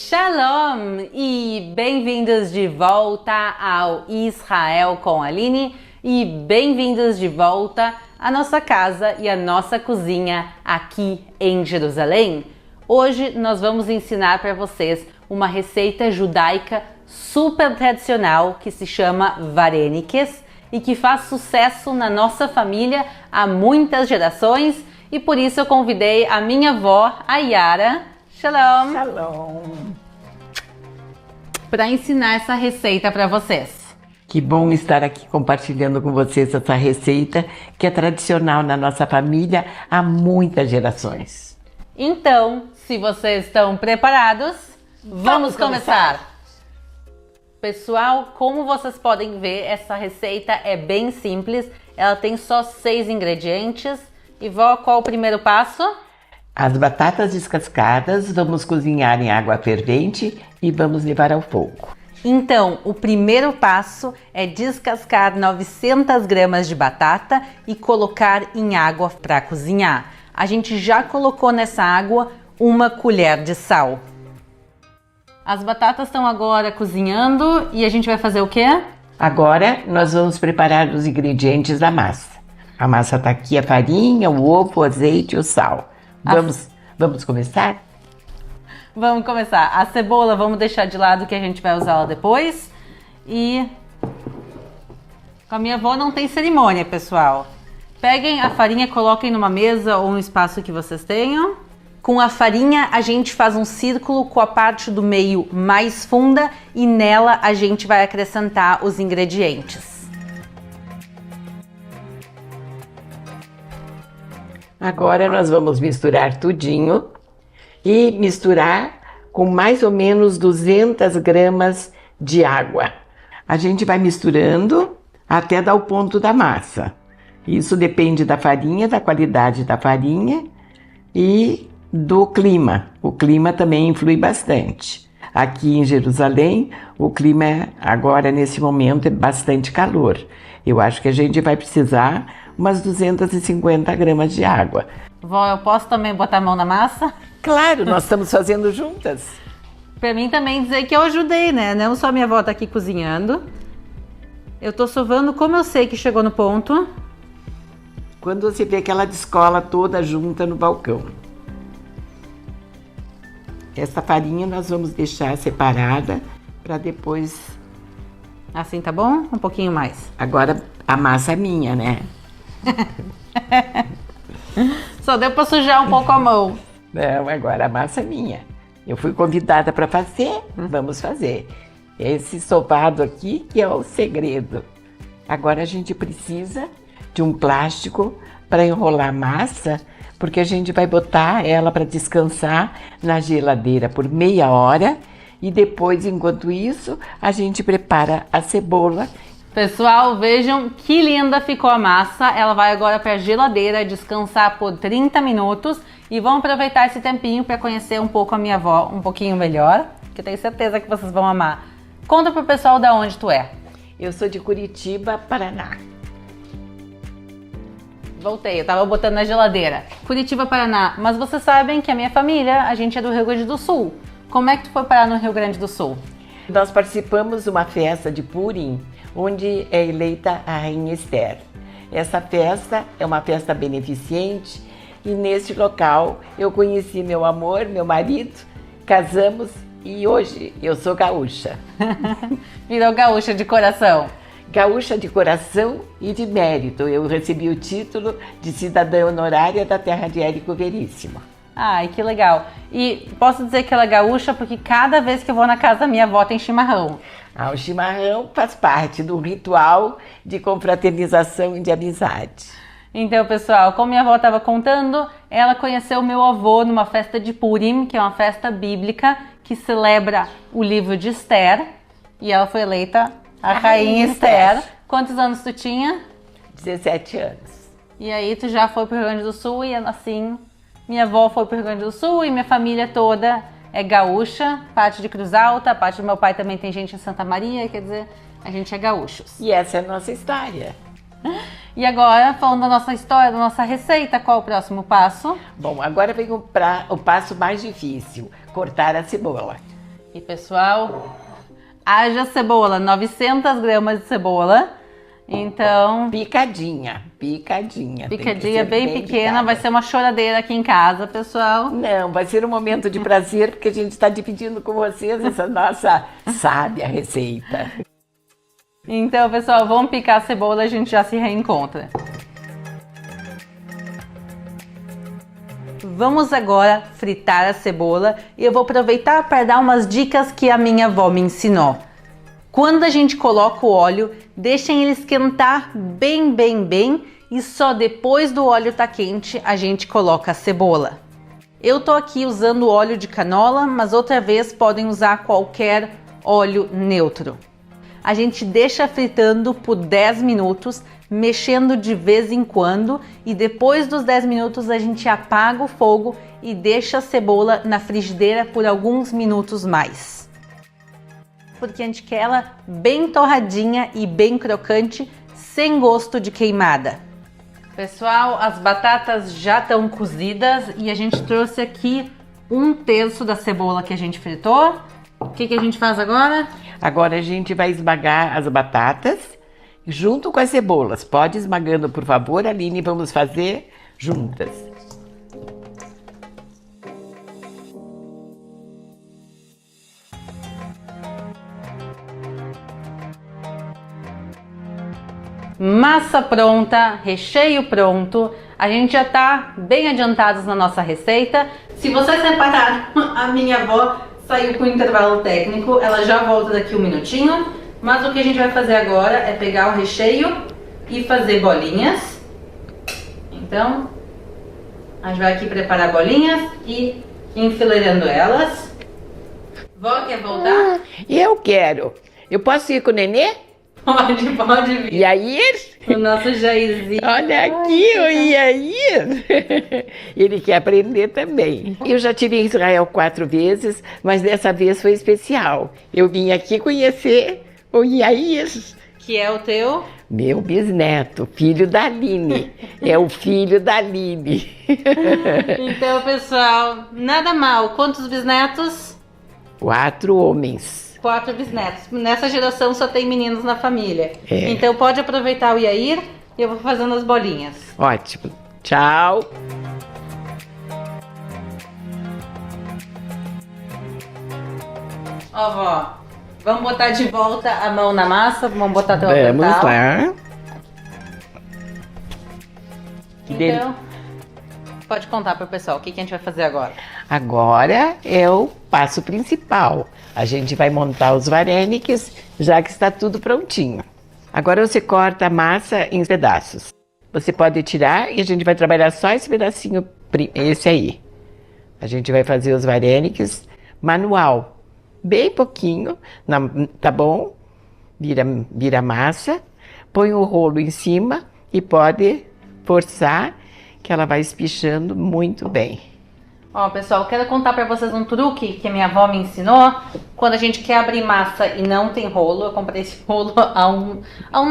Shalom e bem-vindos de volta ao Israel com a Aline e bem-vindos de volta à nossa casa e à nossa cozinha aqui em Jerusalém. Hoje nós vamos ensinar para vocês uma receita judaica super tradicional que se chama varenikes e que faz sucesso na nossa família há muitas gerações e por isso eu convidei a minha avó, a Yara. Shalom! Shalom! Para ensinar essa receita para vocês. Que bom estar aqui compartilhando com vocês essa receita que é tradicional na nossa família há muitas gerações. Então, se vocês estão preparados, vamos começar! Pessoal, como vocês podem ver, essa receita é bem simples. Ela tem só 6 ingredientes. E vó, qual o primeiro passo? As batatas descascadas vamos cozinhar em água fervente e vamos levar ao fogo. Então, o primeiro passo é descascar 900 gramas de batata e colocar em água para cozinhar. A gente já colocou nessa água 1 colher de sal. As batatas estão agora cozinhando e a gente vai fazer o quê? Agora nós vamos preparar os ingredientes da massa. A massa está aqui, a farinha, o ovo, o azeite e o sal. Vamos começar? Vamos começar. A cebola vamos deixar de lado que a gente vai usá-la depois. E com a minha avó não tem cerimônia, pessoal. Peguem a farinha, coloquem numa mesa ou um espaço que vocês tenham. Com a farinha a gente faz um círculo com a parte do meio mais funda e nela a gente vai acrescentar os ingredientes. Agora nós vamos misturar tudinho e misturar com mais ou menos 200 gramas de água. A gente vai misturando até dar o ponto da massa. Isso depende da farinha, da qualidade da farinha e do clima. O clima também influi bastante. Aqui em Jerusalém, o clima agora nesse momento é bastante calor. Eu acho que a gente vai precisar umas 250 gramas de água. Vó, eu posso também botar a mão na massa? Claro, nós estamos fazendo juntas. Pra mim também dizer que eu ajudei, né? Não só minha avó tá aqui cozinhando. Eu tô sovando como eu sei que chegou no ponto. Quando você vê aquela descola toda junta no balcão. Essa farinha nós vamos deixar separada para depois... Assim tá bom? Um pouquinho mais. Agora a massa é minha, né? Só deu para sujar um pouco a mão. Não, agora a massa é minha. Eu fui convidada para fazer, vamos fazer. Esse sovado aqui que é o segredo. Agora a gente precisa de um plástico para enrolar a massa, porque a gente vai botar ela para descansar na geladeira por meia hora e depois, enquanto isso, a gente prepara a cebola. Pessoal, vejam que linda ficou a massa. Ela vai agora para a geladeira descansar por 30 minutos e vamos aproveitar esse tempinho para conhecer um pouco a minha avó um pouquinho melhor, que eu tenho certeza que vocês vão amar. Conta pro pessoal de onde tu é. Eu sou de Curitiba, Paraná. Voltei, eu tava botando na geladeira. Curitiba, Paraná. Mas vocês sabem que a minha família, a gente é do Rio Grande do Sul. Como é que tu foi parar no Rio Grande do Sul? Nós participamos de uma festa de Purim, onde é eleita a Rainha Esther. Essa festa é uma festa beneficente e neste local eu conheci meu amor, meu marido, casamos e hoje eu sou gaúcha. Virou gaúcha de coração. Gaúcha de coração e de mérito. Eu recebi o título de cidadã honorária da terra de Érico Veríssimo. Ai, que legal. E posso dizer que ela é gaúcha porque cada vez que eu vou na casa da minha avó tem chimarrão. Ah, o chimarrão faz parte do ritual de confraternização e de amizade. Então, pessoal, como minha avó estava contando, ela conheceu meu avô numa festa de Purim, que é uma festa bíblica que celebra o livro de Esther. E ela foi eleita a Rainha Esther. Quantos anos tu tinha? 17 anos. E aí tu já foi pro Rio Grande do Sul e assim... Minha avó foi pro Rio Grande do Sul e minha família toda é gaúcha, parte de Cruz Alta, parte do meu pai também tem gente em Santa Maria, quer dizer, a gente é gaúchos. E essa é a nossa história. E agora, falando da nossa história, da nossa receita, qual o próximo passo? Bom, agora vem o passo mais difícil, cortar a cebola. E pessoal, haja cebola, 900 gramas de cebola. Então, Picadinha. picadinha bem pequena, vai ser uma choradeira aqui em casa, pessoal. Não, vai ser um momento de prazer, porque a gente está dividindo com vocês essa nossa sábia receita. Então, pessoal, vamos picar a cebola e a gente já se reencontra. Vamos agora fritar a cebola e eu vou aproveitar para dar umas dicas que a minha avó me ensinou. Quando a gente coloca o óleo, deixem ele esquentar bem e só depois do óleo tá quente a gente coloca a cebola. Eu tô aqui usando óleo de canola, mas outra vez podem usar qualquer óleo neutro. A gente deixa fritando por 10 minutos, mexendo de vez em quando, e depois dos 10 minutos a gente apaga o fogo e deixa a cebola na frigideira por alguns minutos mais. Porque a gente quer ela bem torradinha e bem crocante, sem gosto de queimada. Pessoal, as batatas já estão cozidas e a gente trouxe aqui 1/3 da cebola que a gente fritou. O que a gente faz agora? Agora a gente vai esmagar as batatas junto com as cebolas. Pode ir esmagando, por favor, Aline, vamos fazer juntas. Massa pronta, recheio pronto, a gente já tá bem adiantados na nossa receita. Se vocês repararam, a minha avó saiu com intervalo técnico, ela já volta daqui um minutinho, mas o que a gente vai fazer agora é pegar o recheio e fazer bolinhas. Então, a gente vai aqui preparar bolinhas e enfileirando elas. Vó, quer voltar? Eu quero. Eu posso ir com o nenê? Pode vir. E aí? O nosso Jairzinho. Olha aqui, o Iair. Ele quer aprender também. Eu já tive em Israel 4 vezes, mas dessa vez foi especial. Eu vim aqui conhecer o Iair. Que é o teu? Meu bisneto, filho da Aline. É o filho da Aline. Então, pessoal, nada mal. Quantos bisnetos? 4 homens. 4 bisnetos. Nessa geração só tem meninos na família. É. Então pode aproveitar o Iair e eu vou fazendo as bolinhas. Ótimo. Tchau. Ó, vó, vamos botar de volta a mão na massa, vamos botar até o Vamos apertar. lá. Então, pode contar para o pessoal o que a gente vai fazer agora. Agora é o passo principal. A gente vai montar os vareniques, já que está tudo prontinho. Agora você corta a massa em pedaços. Você pode tirar e a gente vai trabalhar só esse pedacinho, esse aí. A gente vai fazer os vareniques manual, bem pouquinho, tá bom? Vira a massa, põe o rolo em cima e pode forçar que ela vai espichando muito bem. Ó, pessoal, quero contar pra vocês um truque que a minha avó me ensinou. Quando a gente quer abrir massa e não tem rolo, eu comprei esse rolo há um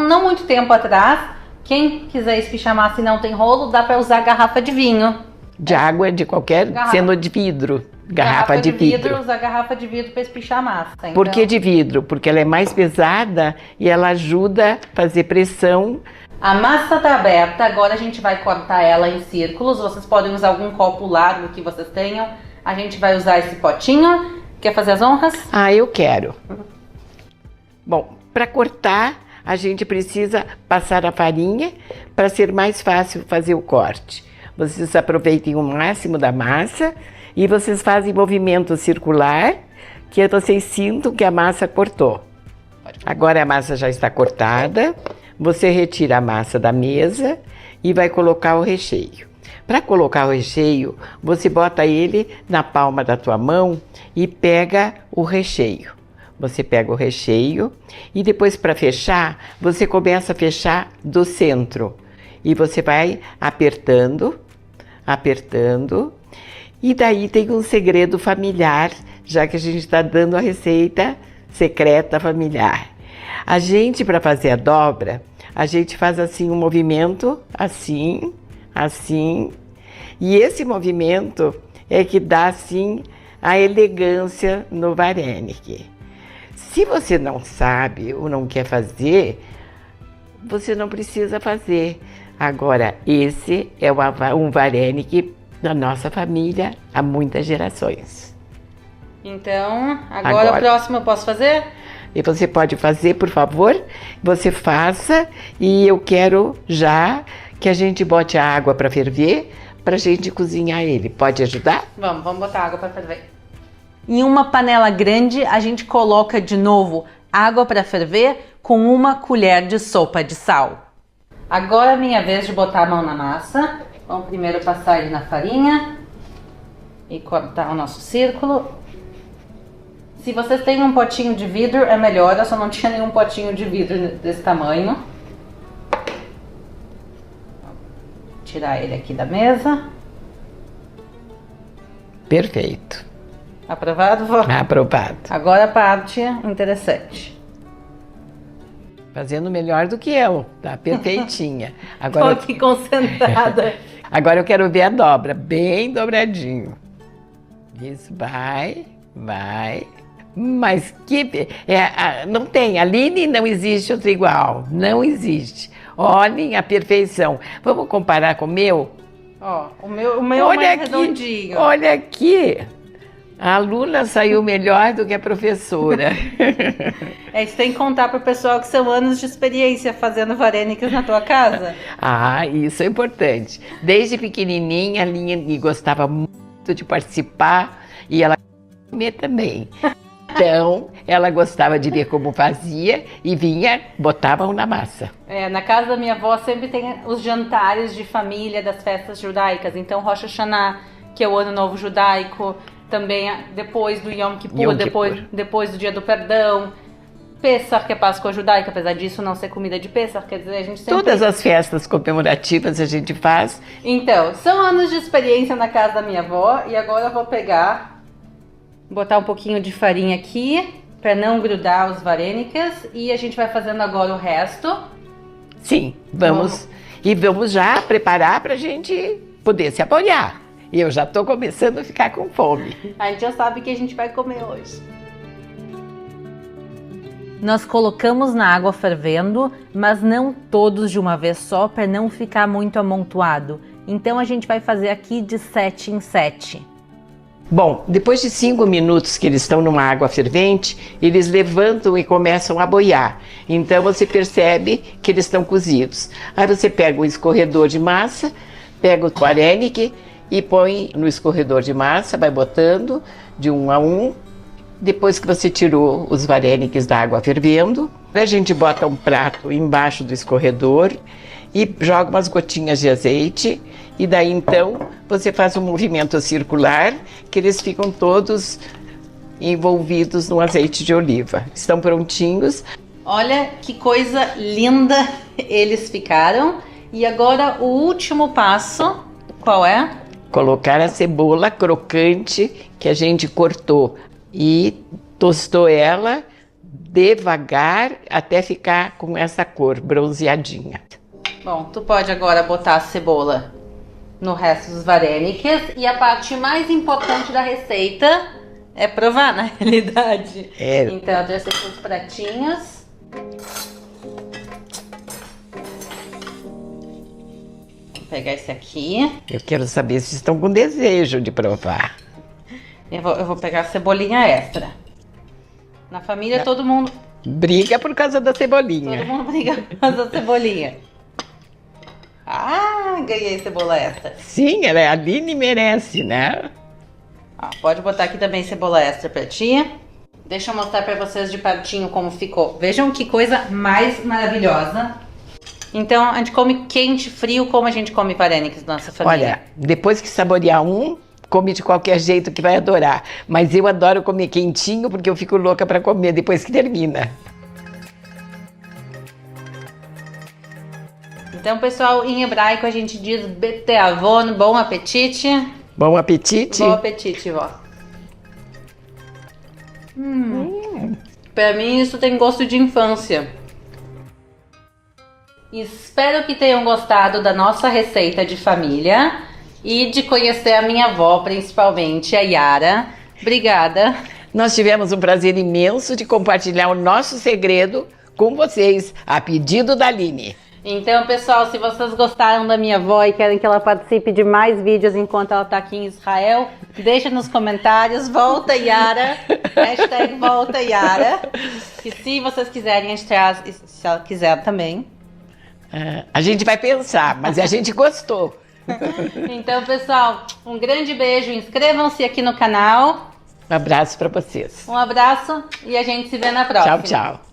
não muito tempo atrás. Quem quiser espichar massa e não tem rolo, dá pra usar garrafa de vinho. De água, de qualquer, sendo de vidro. Garrafa de vidro. Usar garrafa de vidro pra espichar massa. Então... Por que de vidro? Porque ela é mais pesada e ela ajuda a fazer pressão. A massa tá aberta, agora a gente vai cortar ela em círculos. Vocês podem usar algum copo largo que vocês tenham. A gente vai usar esse potinho. Quer fazer as honras? Ah, eu quero. Bom, para cortar, a gente precisa passar a farinha para ser mais fácil fazer o corte. Vocês aproveitem o máximo da massa e vocês fazem movimento circular, que vocês sintam que a massa cortou. Agora a massa já está cortada. Você retira a massa da mesa e vai colocar o recheio. Para colocar o recheio, você bota ele na palma da tua mão e pega o recheio. Você pega o recheio e depois, para fechar, você começa a fechar do centro. E você vai apertando, apertando. E daí tem um segredo familiar, já que a gente está dando a receita secreta familiar. A gente, para fazer a dobra, a gente faz assim um movimento, assim, assim. E esse movimento é que dá assim a elegância no vareniki. Se você não sabe ou não quer fazer, você não precisa fazer. Agora, esse é um vareniki da nossa família há muitas gerações. Então, agora o próximo eu posso fazer? E você pode fazer, por favor, você faça, e eu quero já que a gente bote a água para ferver, para a gente cozinhar ele. Pode ajudar? Vamos botar água para ferver. Em uma panela grande, a gente coloca de novo água para ferver com 1 colher de sopa de sal. Agora é minha vez de botar a mão na massa. Vamos primeiro passar ele na farinha e cortar o nosso círculo. Se vocês têm um potinho de vidro, é melhor. Eu só não tinha nenhum potinho de vidro desse tamanho. Vou tirar ele aqui da mesa. Perfeito. Aprovado, vó? Aprovado. Agora a parte interessante. Fazendo melhor do que eu, tá perfeitinha. Agora, tô aqui concentrada. Agora eu quero ver a dobra, bem dobradinho. Isso, vai. Mas não tem, Aline, não existe outro igual, não existe. Olhem a perfeição. Vamos comparar com o meu? Ó, o meu é mais redondinho. Olha aqui. A aluna saiu melhor do que a professora. Isso tem que contar para o pessoal que são anos de experiência fazendo vareniques na tua casa. Isso é importante. Desde pequenininha, a Aline gostava muito de participar e ela comer também. Então, ela gostava de ver como fazia e vinha, botava na massa. Na casa da minha avó sempre tem os jantares de família das festas judaicas. Então, Rosh Hashanah, que é o Ano Novo Judaico, também depois do Yom Kippur, depois do Dia do Perdão, Pessach, que é Páscoa Judaica, apesar disso não ser comida de Pessach, quer dizer, a gente sempre... Todas as festas comemorativas a gente faz. Então, são anos de experiência na casa da minha avó, e agora eu vou botar um pouquinho de farinha aqui, para não grudar os varenikas, e a gente vai fazendo agora o resto. Sim, vamos já preparar para a gente poder se apoiar. E eu já estou começando a ficar com fome. A gente já sabe que a gente vai comer hoje. Nós colocamos na água fervendo, mas não todos de uma vez só, para não ficar muito amontoado. Então a gente vai fazer aqui de 7 em 7. Bom, depois de 5 minutos que eles estão numa água fervente, eles levantam e começam a boiar. Então você percebe que eles estão cozidos. Aí você pega o escorredor de massa, pega o vareniki e põe no escorredor de massa, vai botando de 1 a 1. Depois que você tirou os vareniques da água fervendo, a gente bota um prato embaixo do escorredor e joga umas gotinhas de azeite. E daí então você faz um movimento circular que eles ficam todos envolvidos no azeite de oliva. Estão prontinhos. Olha que coisa linda eles ficaram. E agora o último passo, qual é? Colocar a cebola crocante que a gente cortou e tostou ela devagar até ficar com essa cor bronzeadinha. Bom, tu pode agora botar a cebola no resto dos vareniques e a parte mais importante da receita é provar, na realidade. Então eu trouxe aqui os pratinhos. Vou pegar esse aqui. Eu quero saber se estão com desejo de provar. Eu vou pegar a cebolinha extra. Na família todo mundo... Briga por causa da cebolinha. Todo mundo briga por causa da cebolinha. Ganhei cebola extra. Sim, a Aline merece, né? Pode botar aqui também cebola extra pra ti. Deixa eu mostrar pra vocês de pertinho como ficou. Vejam que coisa mais maravilhosa. Então, a gente come quente, frio, como a gente come vareniques na nossa família. Olha, depois que saborear come de qualquer jeito que vai adorar. Mas eu adoro comer quentinho porque eu fico louca para comer depois que termina. Então, pessoal, em hebraico a gente diz beteavon, bom apetite. Bom apetite? Bom apetite, vó. Pra mim isso tem gosto de infância. Espero que tenham gostado da nossa receita de família e de conhecer a minha avó, principalmente a Yara. Obrigada. Nós tivemos um prazer imenso de compartilhar o nosso segredo com vocês, a pedido da Aline. Então, pessoal, se vocês gostaram da minha avó e querem que ela participe de mais vídeos enquanto ela está aqui em Israel, deixa nos comentários, volta Yara, hashtag volta Yara. E se vocês quiserem, a gente traz, se ela quiser também. A gente vai pensar, mas a gente gostou. Então, pessoal, um grande beijo, inscrevam-se aqui no canal. Um abraço para vocês. Um abraço e a gente se vê na próxima. Tchau, tchau.